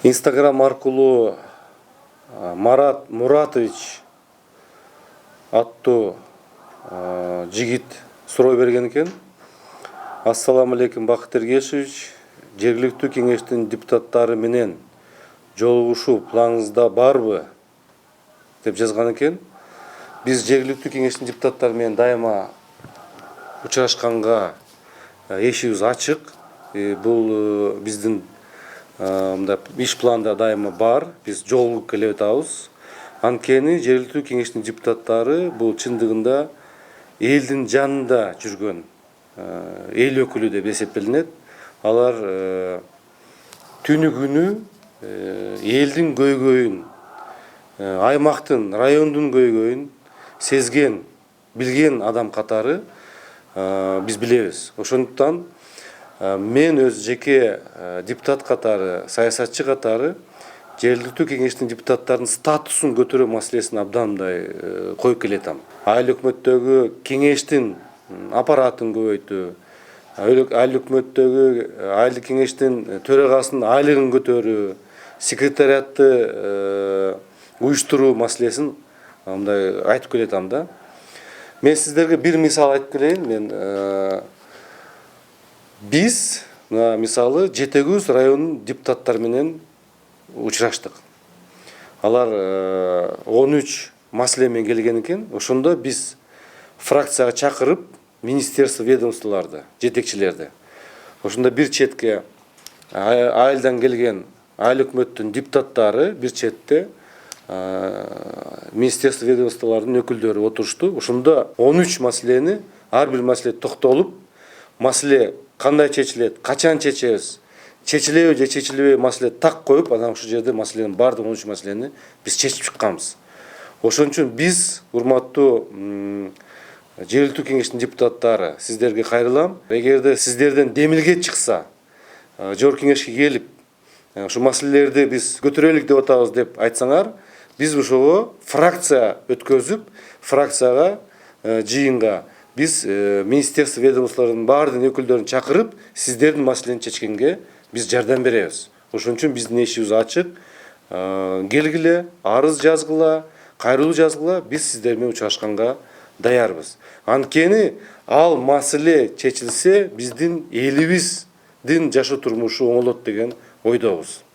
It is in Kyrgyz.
Instagram аркылуу Марат Муратович аттуу жигит суроо берген экен. Ассаламу алейкум Бакыт Эргешевич. Жергиликтүү кеңештин депутаттары менен жолугушуу планыңызда барбы? деп жазган экен. Биз жергиликтүү кеңештин депутаттары менен дайыма учурашканга эшигибиз ачык. Бул биздин иш планда дайыма бар. Биз жолугуп келе атабыз. Анткени жергиликтүү кеңештин депутаттары бул чындыгында элдин жанында жүргөн эл өкүлү деп эсептелинет. Алар түнү күнү элдин көйгөйүн, аймактын, райондун көйгөйүн сезген, билген адам катары биз билебиз. Ошондуктан мен өз жеке депутат катары, саясатчы катары жергиликтүү кеңештин депутаттарынын статусун көтөрүү маселесин абдан мындай коюп келатам. Айыл өкмөттөгү кеңештин аппаратын көбөйтүү, айыл өкмөттөгү айылдык кеңештин төрагасынын айлыгын көтөрүү, секретариатты уюштуруу маселесин мындай айтып келатам да. Мен сиздерге бир мисал айтып келейин. Мен биз мисалы Жетегүз районунун депутаттары менен учураштык. Алар 13 маселе менен келген экен. Ошондо биз фракцияга чакырып, министерство, ведомстволорду, жетекчилерди. Ошондо бир четке айылдан келген айыл өкмөттүн депутаттары, бир четте министерство, ведомстволордун өкүлдөрү отурушту. Ошондо 13 маселени, ар бир маселе токтолуп, маселе кандай чечилет, качан чечебиз, чечилеби же чечилбеби маселе так коюп, анан ушул жерде маселенин баардык 13 маселени биз чечип чыкканбыз. Ошон үчүн биз, урматтуу жергиликтүү кеңештин депутаттары, сиздерге кайрылам. Эгерде сиздерден демилге чыкса, жогорку кеңешке келип, ушу маселелерди биз көтөрөлүк деп атабыз деп айтсаңар, биз ошого фракция өткөзүп, фракцияга жыйынга биз министерство, ведомстволордун баардык өкүлдөрүн чакырып, сиздердин маселени чечкенге биз жардам беребиз. Ошон үчүн биздин эшигибиз ачык. Келгиле, арыз жазгыла, кайрылуу жазгыла, биз сиздер менен учурашканга даярбыз. Анткени ал маселе чечилсе, биздин элибиздин жашоо турмушу оңолот деген ойдобуз.